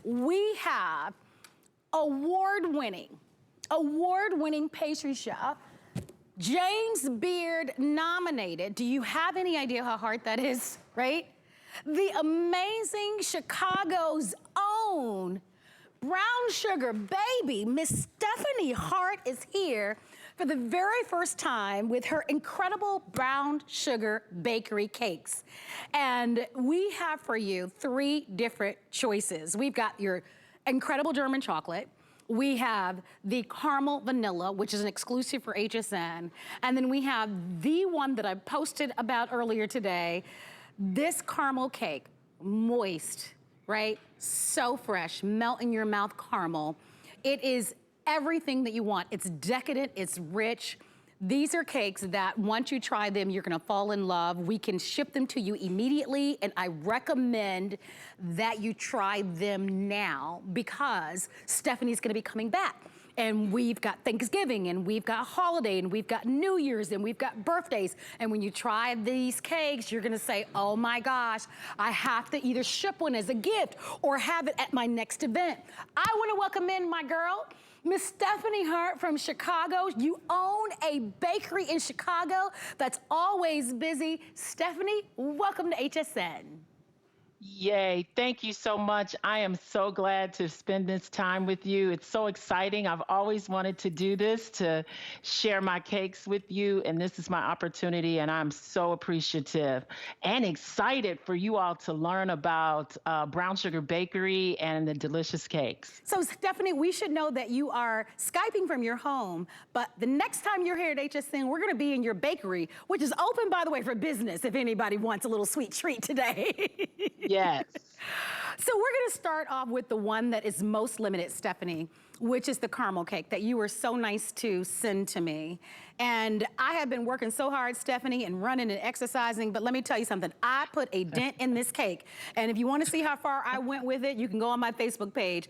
we have award-winning pastry chef, James Beard nominated. Do you have any idea how hard that is, right? The amazing Chicago's own brown sugar baby, Miss Stephanie Hart, is here for the very first time with her incredible brown sugar bakery cakes. And we have for you 3 different choices. We've got your incredible German chocolate. We have the caramel vanilla, which is an exclusive for HSN. And then we have the one that I posted about earlier today, this caramel cake, moist, right? So fresh, melt in your mouth caramel. It is everything that you want. It's decadent, it's rich. These are cakes that once you try them, you're gonna fall in love. We can ship them to you immediately, and I recommend that you try them now because Stephanie's gonna be coming back. And we've got Thanksgiving, and we've got holiday, and we've got New Year's, and we've got birthdays. And when you try these cakes, you're gonna say, oh my gosh, I have to either ship one as a gift or have it at my next event. I wanna welcome in my girl, Miss Stephanie Hart from Chicago. You own a bakery in Chicago that's always busy. Stephanie, welcome to HSN. Yay, thank you so much. I am so glad to spend this time with you. It's so exciting. I've always wanted to do this, to share my cakes with you, and this is my opportunity, and I'm so appreciative and excited for you all to learn about Brown Sugar Bakery and the delicious cakes. So Stephanie, we should know that you are Skyping from your home, but the next time you're here at HSN, we're gonna be in your bakery, which is open, by the way, for business if anybody wants a little sweet treat today. Yes. So we're gonna start off with the one that is most limited, Stephanie, which is the caramel cake that you were so nice to send to me. And I have been working so hard, Stephanie, and running and exercising, but let me tell you something. I put a dent in this cake. And if you wanna see how far I went with it, you can go on my Facebook page.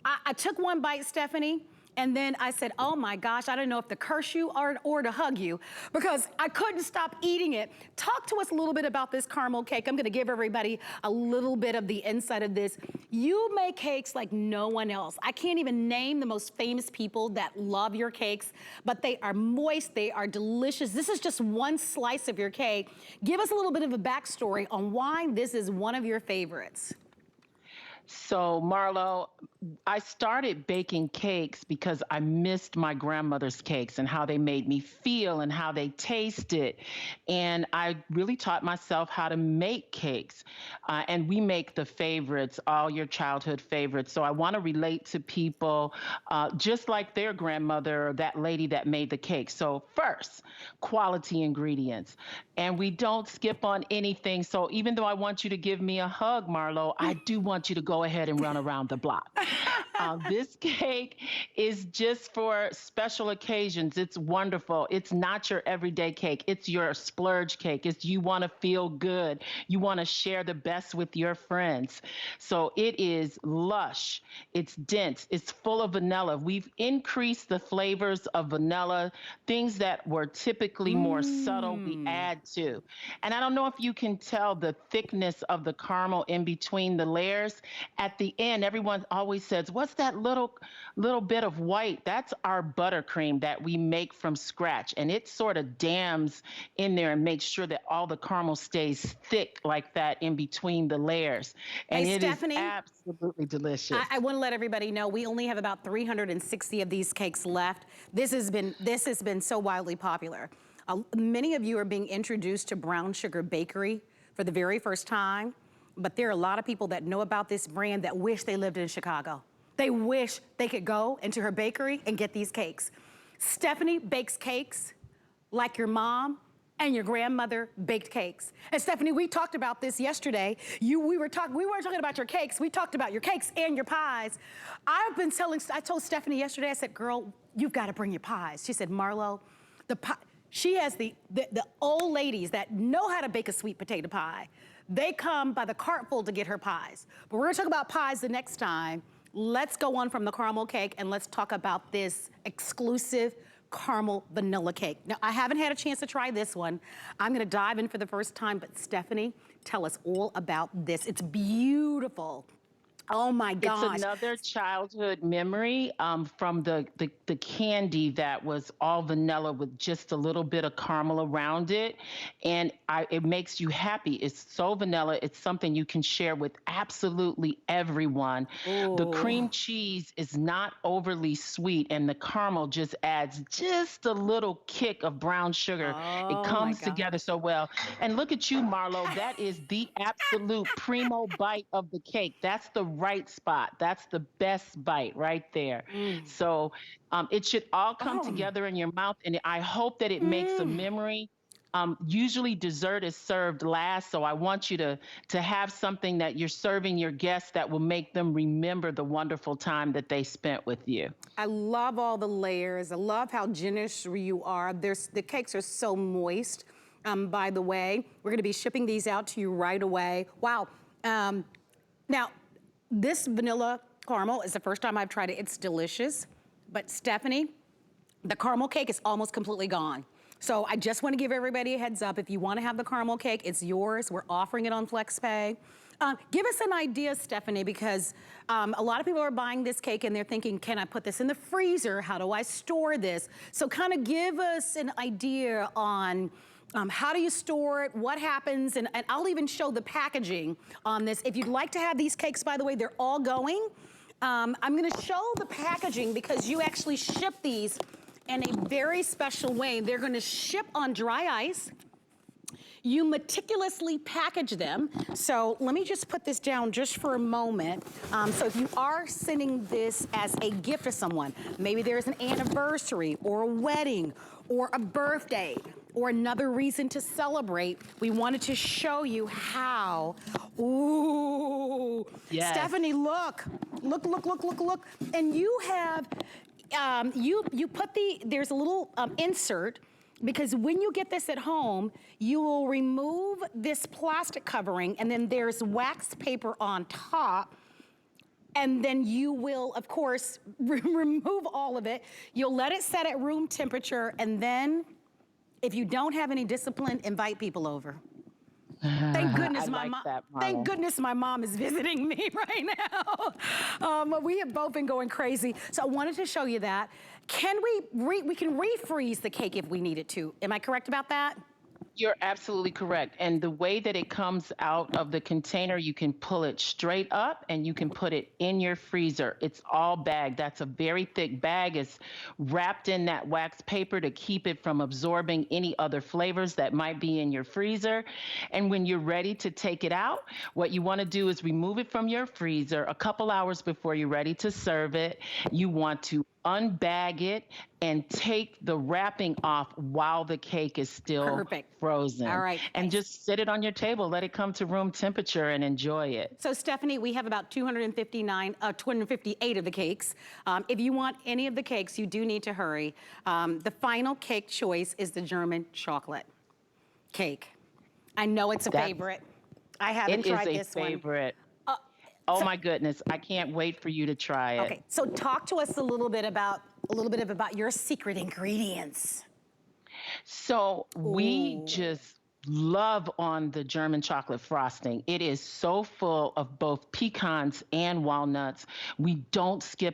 I took one bite, Stephanie, and then I said, oh my gosh, I don't know if to curse you or to hug you because I couldn't stop eating it. Talk to us a little bit about this caramel cake. I'm gonna give everybody a little bit of the inside of this. You make cakes like no one else. I can't even name the most famous people that love your cakes, but they are moist, they are delicious. This is just one slice of your cake. Give us a little bit of a backstory on why this is one of your favorites. So, Marlo, I started baking cakes because I missed my grandmother's cakes and how they made me feel and how they tasted. And I really taught myself how to make cakes. And we make the favorites, all your childhood favorites. So I want to relate to people just like their grandmother, that lady that made the cake. So first, quality ingredients. And we don't skip on anything. So even though I want you to give me a hug, Marlo, I do want you to go ahead and run around the block. This cake is just for special occasions. It's wonderful. It's not your everyday cake. It's your splurge cake. It's you want to feel good. You want to share the best with your friends. So it is lush. It's dense. It's full of vanilla. We've increased the flavors of vanilla, things that were typically more subtle, we add to. And I don't know if you can tell the thickness of the caramel in between the layers. At the end, everyone always says, what's that little bit of white? That's our buttercream that we make from scratch. And it sort of dams in there and makes sure that all the caramel stays thick like that in between the layers. And hey, it Stephanie, is absolutely delicious. I want to let everybody know we only have about 360 of these cakes left. This has been so wildly popular. Many of you are being introduced to Brown Sugar Bakery for the very first time, but there are a lot of people that know about this brand that wish they lived in Chicago. They wish they could go into her bakery and get these cakes. Stephanie bakes cakes like your mom and your grandmother baked cakes. And Stephanie, we talked about this yesterday. We weren't talking about your cakes, we talked about your cakes and your pies. I told Stephanie yesterday, I said, girl, you've got to bring your pies. She said, Marlo, she has the old ladies that know how to bake a sweet potato pie. They come by the cartful to get her pies. But we're gonna talk about pies the next time. Let's go on from the caramel cake and let's talk about this exclusive caramel vanilla cake. Now, I haven't had a chance to try this one. I'm gonna dive in for the first time, but Stephanie, tell us all about this. It's beautiful. Oh my It's gosh. another childhood memory from the candy that was all vanilla with just a little bit of caramel around it. And it makes you happy. It's so vanilla. It's something you can share with absolutely everyone. The Oh, cream cheese is not overly sweet, and the caramel just adds just a little kick of brown sugar. It oh my comes together gosh. so well. And look at you, Marlo. That is the absolute primo bite of the cake. That's the right spot. That's the best bite right there. Mm. So it should all come Oh, together in your mouth. And I hope that it makes a mm. memory. Usually dessert is served last, so I want you to have something that you're serving your guests that will make them remember the wonderful time that they spent with you. I love all the layers. I love how generous you are. The cakes are so moist. By the way, we're going to be shipping these out to you right away. Wow. Um, Now, this vanilla caramel is the first time I've tried it. It's delicious. But Stephanie, the caramel cake is almost completely gone. So I just want to give everybody a heads up. If you want to have the caramel cake, it's yours. We're offering it on FlexPay. Give us an idea, Stephanie, because a lot of people are buying this cake and they're thinking, can I put this in the freezer? How do I store this? So kind of give us an idea on how do you store it? What happens? And I'll even show the packaging on this. If you'd like to have these cakes, by the way, they're all going. I'm gonna show the packaging because you actually ship these in a very special way. They're gonna ship on dry ice. You meticulously package them. So let me just put this down just for a moment. So if you are sending this as a gift to someone, maybe there's an anniversary or a wedding or a birthday or another reason to celebrate, we wanted to show you how. Ooh, Yes. Stephanie, look, look, look, look, look, look. And you have, you put there's a little insert because when you get this at home, you will remove this plastic covering and then there's wax paper on top. And then you will, of course, remove all of it. You'll let it set at room temperature. And then if you don't have any discipline, invite people over. Thank I goodness my like mom. that, Thank Marlo. goodness my mom is visiting me right now. We have both been going crazy, so I wanted to show you that. Can we can refreeze the cake if we needed to? Am I correct about that? You're absolutely correct. And the way that it comes out of the container, you can pull it straight up and you can put it in your freezer. It's all bagged. That's a very thick bag. It's wrapped in that wax paper to keep it from absorbing any other flavors that might be in your freezer. And when you're ready to take it out, what you want to do is remove it from your freezer a couple hours before you're ready to serve it. You want to unbag it and take the wrapping off while the cake is still Perfect. All frozen. right. And just sit it on your table, let it come to room temperature and enjoy it. So Stephanie, we have about 258 of the cakes. If you want any of the cakes, you do need to hurry. The final cake choice is the German chocolate cake. I know it's a That favorite. I haven't it is tried a this one. favorite. Uh, Oh so- my goodness, I can't wait for you to try it. okay, so talk to us a little bit about your secret ingredients. So we Ooh. just love on the German chocolate frosting. It is so full of both pecans and walnuts. We don't skip